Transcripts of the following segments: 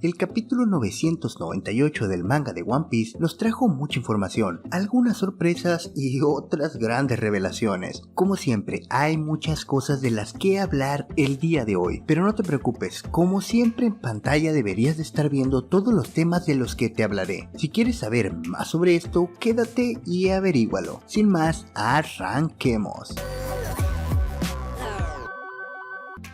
El capítulo 998 del manga de One Piece nos trajo mucha información, algunas sorpresas y otras grandes revelaciones. Como siempre, hay muchas cosas de las que hablar el día de hoy, pero no te preocupes, como siempre en pantalla deberías de estar viendo todos los temas de los que te hablaré. Si quieres saber más sobre esto, quédate y averígualo. Sin más, arranquemos.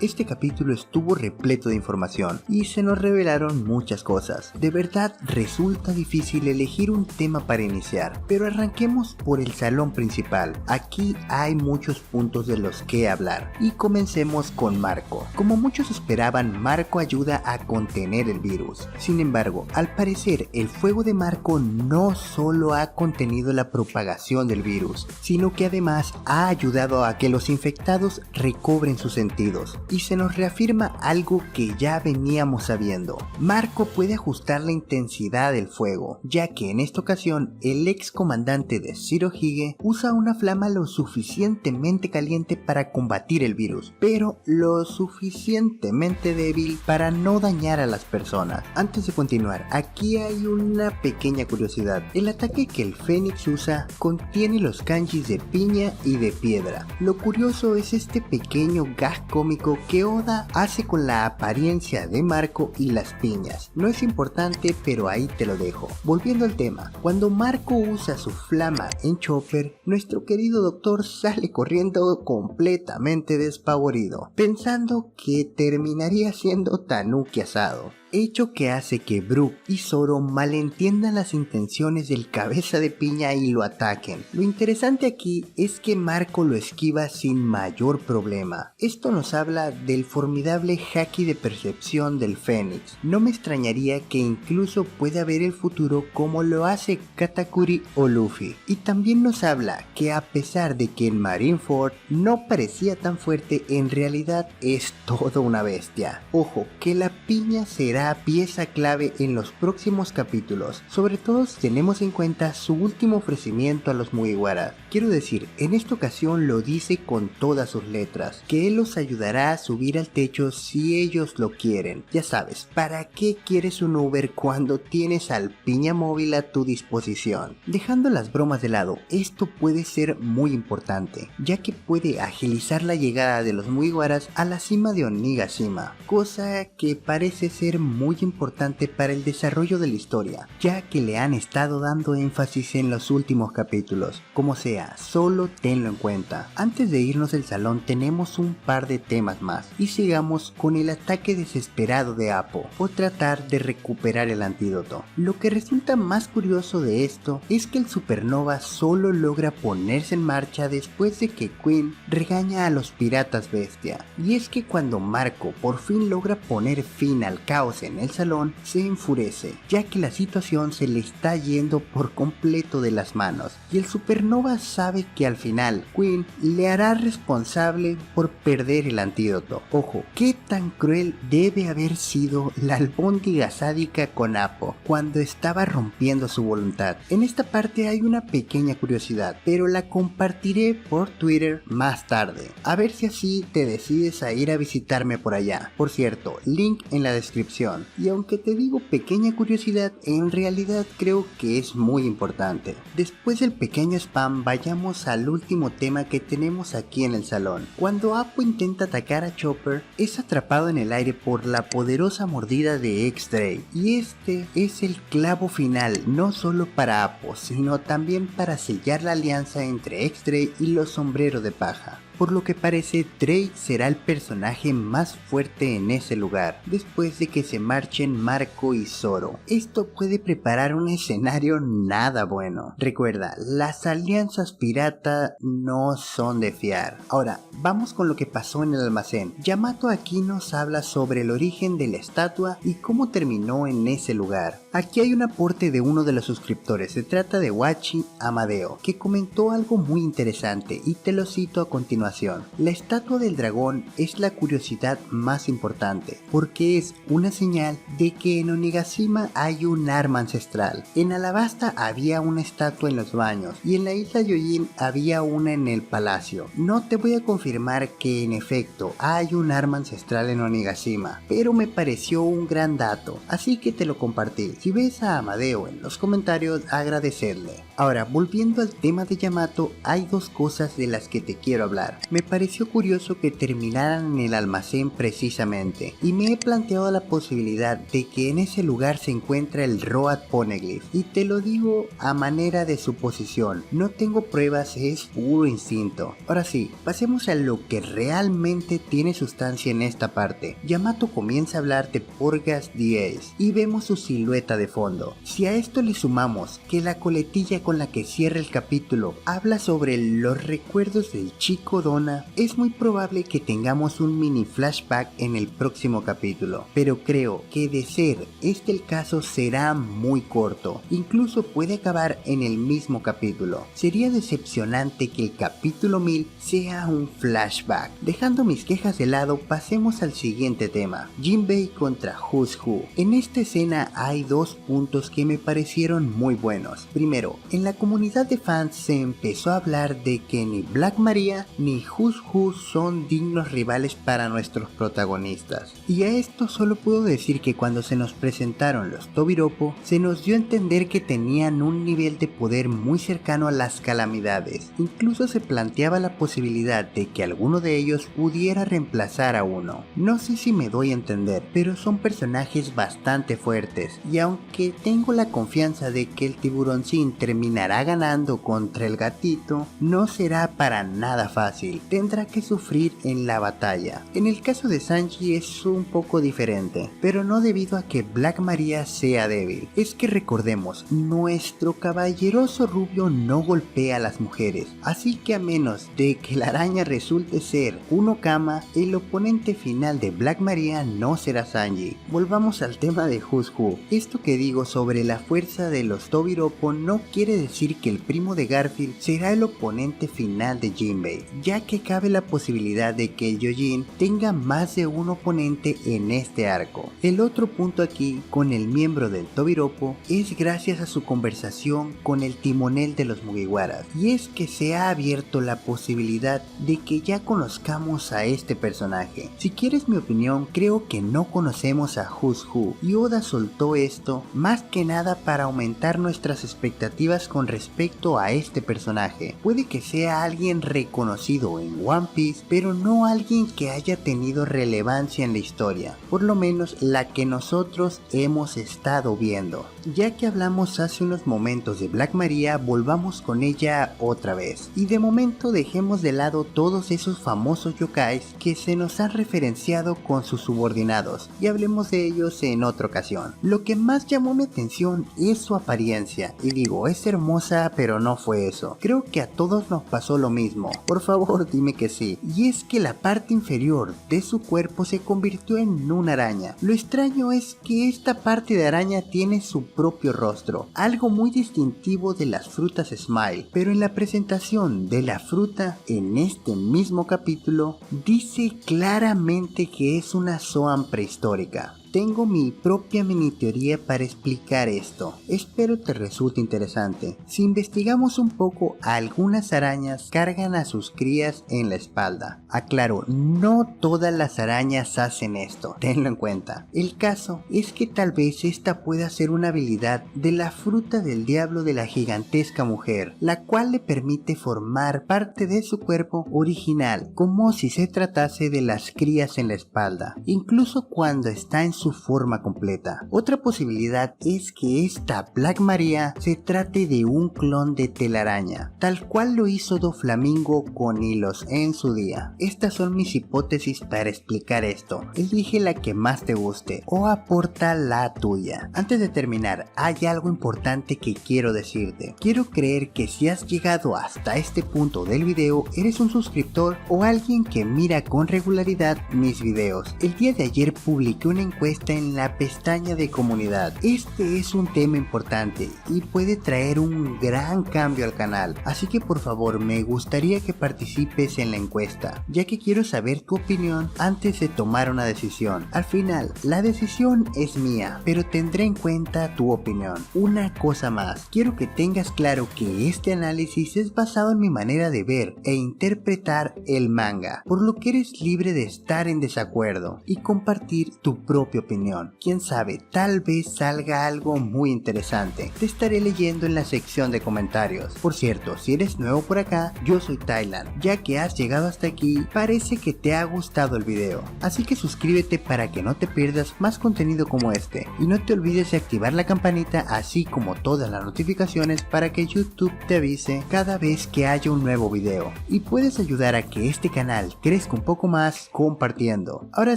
Este capítulo estuvo repleto de información y se nos revelaron muchas cosas. De verdad resulta difícil elegir un tema para iniciar, pero arranquemos por el salón principal. Aquí hay muchos puntos de los que hablar y comencemos con Marco. Como muchos esperaban, Marco ayuda a contener el virus. Sin embargo, al parecer el fuego de Marco no solo ha contenido la propagación del virus, sino que además ha ayudado a que los infectados recobren sus sentidos. Y se nos reafirma algo que ya veníamos sabiendo. Marco puede ajustar la intensidad del fuego, ya que en esta ocasión el ex comandante de Shirohige usa una flama lo suficientemente caliente para combatir el virus, pero lo suficientemente débil para no dañar a las personas. Antes de continuar, aquí hay una pequeña curiosidad. El ataque que el Fénix usa contiene los kanjis de piña y de piedra. Lo curioso es este pequeño gag cómico que Oda hace con la apariencia de Marco y las piñas. No es importante, pero ahí te lo dejo. Volviendo al tema, cuando Marco usa su flama en Chopper, nuestro querido doctor sale corriendo completamente despavorido, pensando que terminaría siendo tanuki asado. Hecho que hace que Brook y Zoro malentiendan las intenciones del cabeza de piña y lo ataquen. Lo interesante aquí es que Marco lo esquiva sin mayor problema. Esto nos habla del formidable haki de percepción del Fénix. No me extrañaría que incluso pueda ver el futuro como lo hace Katakuri o Luffy. Y también nos habla que a pesar de que en Marineford no parecía tan fuerte, en realidad es toda una bestia. Ojo, que la piña será pieza clave en los próximos capítulos, sobre todo si tenemos en cuenta su último ofrecimiento a los Mugiwara. Quiero decir, en esta ocasión lo dice con todas sus letras, que él los ayudará a subir al techo si ellos lo quieren. Ya sabes, ¿para qué quieres un Uber cuando tienes al piña móvil a tu disposición? Dejando las bromas de lado, esto puede ser muy importante, ya que puede agilizar la llegada de los Mugiwaras a la cima de Onigashima, cosa que parece ser muy importante para el desarrollo de la historia, ya que le han estado dando énfasis en los últimos capítulos. Como sea, solo tenlo en cuenta. Antes de irnos del salón tenemos un par de temas más y sigamos con el ataque desesperado de Appo por tratar de recuperar el antídoto. Lo que resulta más curioso de esto es que el supernova solo logra ponerse en marcha después de que Queen regaña a los piratas bestia, y es que cuando Marco por fin logra poner fin al caos en el salón, se enfurece, ya que la situación se le está yendo por completo de las manos, y el supernova sabe que al final Queen le hará responsable por perder el antídoto. Ojo, qué tan cruel debe haber sido la albóndiga sádica con Appo cuando estaba rompiendo su voluntad. En esta parte hay una pequeña curiosidad, pero la compartiré por Twitter más tarde, a ver si así te decides a ir a visitarme por allá. Por cierto, link en la descripción. Y aunque te digo pequeña curiosidad, en realidad creo que es muy importante. Después del pequeño spam, vayamos al último tema que tenemos aquí en el salón. Cuando Appo intenta atacar a Chopper, es atrapado en el aire por la poderosa mordida de X-Dray. Y este es el clavo final, no solo para Appo, sino también para sellar la alianza entre X-Dray y los sombreros de paja. Por lo que parece, Dray será el personaje más fuerte en ese lugar, después de que se marchen Marco y Zoro. Esto puede preparar un escenario nada bueno. Recuerda, las alianzas pirata no son de fiar. Ahora, vamos con lo que pasó en el almacén. Yamato aquí nos habla sobre el origen de la estatua y cómo terminó en ese lugar. Aquí hay un aporte de uno de los suscriptores, se trata de Wachi Amadeo, que comentó algo muy interesante y te lo cito a continuación. continuación. La estatua del dragón es la curiosidad más importante, porque es una señal de que en Onigashima hay un arma ancestral. En Alabasta había una estatua en los baños y en la isla Yojin había una en el palacio. No te voy a confirmar que en efecto hay un arma ancestral en Onigashima, pero me pareció un gran dato, así que te lo compartí. Si ves a Amadeo en los comentarios, agradecerle. Ahora, volviendo al tema de Yamato, hay dos cosas de las que te quiero hablar. Me pareció curioso que terminaran en el almacén precisamente, y me he planteado la posibilidad de que en ese lugar se encuentra el Road Poneglyph, y te lo digo a manera de suposición, no tengo pruebas, es puro instinto. Ahora sí, pasemos a lo que realmente tiene sustancia en esta parte. Yamato comienza a hablar de Porgas the Ace, y vemos su silueta de fondo. Si a esto le sumamos que la coletilla con la que cierra el capítulo habla sobre los recuerdos del chico Dona, es muy probable que tengamos un mini flashback en el próximo capítulo, pero creo que de ser este el caso será muy corto, incluso puede acabar en el mismo capítulo. Sería decepcionante que el capítulo 1000 sea un flashback. Dejando mis quejas de lado, pasemos al siguiente tema, Jinbei contra Who's Who. En esta escena hay dos puntos que me parecieron muy buenos. Primero, en la comunidad de fans se empezó a hablar de que ni Black Maria ni Who's Who son dignos rivales para nuestros protagonistas. Y a esto solo puedo decir que cuando se nos presentaron los Tobiropo, se nos dio a entender que tenían un nivel de poder muy cercano a las calamidades. Incluso se planteaba la posibilidad de que alguno de ellos pudiera reemplazar a uno. No sé si me doy a entender, pero son personajes bastante fuertes, y aunque tengo la confianza de que el tiburoncín terminará ganando contra el gatito, no será para nada fácil, tendrá que sufrir en la batalla. En el caso de Sanji es un poco diferente, pero no debido a que Black Maria sea débil, es que recordemos, nuestro caballeroso rubio no golpea a las mujeres, así que a menos de que la araña resulte ser un Okama, el oponente final de Black Maria no será Sanji. Volvamos al tema de Who's Who. Esto que digo sobre la fuerza de los Tobiropo no quiere decir que el primo de Garfield será el oponente final de Jinbei, ya que cabe la posibilidad de que el Yojin tenga más de un oponente en este arco. El otro punto aquí con el miembro del Tobiropo es gracias a su conversación con el timonel de los Mugiwaras, y es que se ha abierto la posibilidad de que ya conozcamos a este personaje. Si quieres mi opinión, creo que no conocemos a Who's Who, y Oda soltó esto más que nada para aumentar nuestras expectativas con respecto a este personaje. Puede que sea alguien reconocido en One Piece, pero no alguien que haya tenido relevancia en la historia, por lo menos la que nosotros hemos estado viendo. Ya que hablamos hace unos momentos de Black Maria, volvamos con ella otra vez, y de momento dejemos de lado todos esos famosos yokais que se nos han referenciado con sus subordinados, y hablemos de ellos en otra ocasión. Lo que más llamó mi atención es su apariencia, y digo, es hermosa, pero no fue eso. Creo que a todos nos pasó lo mismo, por favor dime que sí, y es que la parte inferior de su cuerpo se convirtió en una araña. Lo extraño es que esta parte de araña tiene su propio rostro, algo muy distintivo de las frutas Smile, pero en la presentación de la fruta en este mismo capítulo dice claramente que es una Zoan prehistórica. Tengo mi propia mini teoría para explicar esto, espero te resulte interesante. Si investigamos un poco, algunas arañas cargan a sus crías en la espalda. Aclaro, no todas las arañas hacen esto, tenlo en cuenta. El caso es que tal vez esta pueda ser una habilidad de la fruta del diablo de la gigantesca mujer, la cual le permite formar parte de su cuerpo original, como si se tratase de las crías en la espalda, incluso cuando está en su forma completa. Otra posibilidad es que esta Black Maria se trate de un clon de telaraña, tal cual lo hizo Doflamingo con hilos en su día. Estas son mis hipótesis para explicar esto. Elige la que más te guste o aporta la tuya. Antes de terminar, hay algo importante que quiero decirte. Quiero creer que si has llegado hasta este punto del video, eres un suscriptor o alguien que mira con regularidad mis videos. El día de ayer publiqué una encuesta encuesta en la pestaña de comunidad. Este es un tema importante y puede traer un gran cambio al canal, así que por favor me gustaría que participes en la encuesta, ya que quiero saber tu opinión antes de tomar una decisión. Al final, la decisión es mía, pero tendré en cuenta tu opinión. Una cosa más, quiero que tengas claro que este análisis es basado en mi manera de ver e interpretar el manga, por lo que eres libre de estar en desacuerdo y compartir tu propia opinión. Quién sabe, tal vez salga algo muy interesante. Te estaré leyendo en la sección de comentarios. Por cierto, si eres nuevo por acá, yo soy Thailand. Ya que has llegado hasta aquí, parece que te ha gustado el video, así que suscríbete para que no te pierdas más contenido como este, y no te olvides de activar la campanita así como todas las notificaciones para que YouTube te avise cada vez que haya un nuevo video, y puedes ayudar a que este canal crezca un poco más compartiendo. Ahora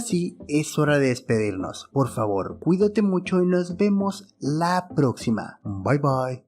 sí, es hora de despedirnos. Por favor, cuídate mucho y nos vemos la próxima. Bye bye.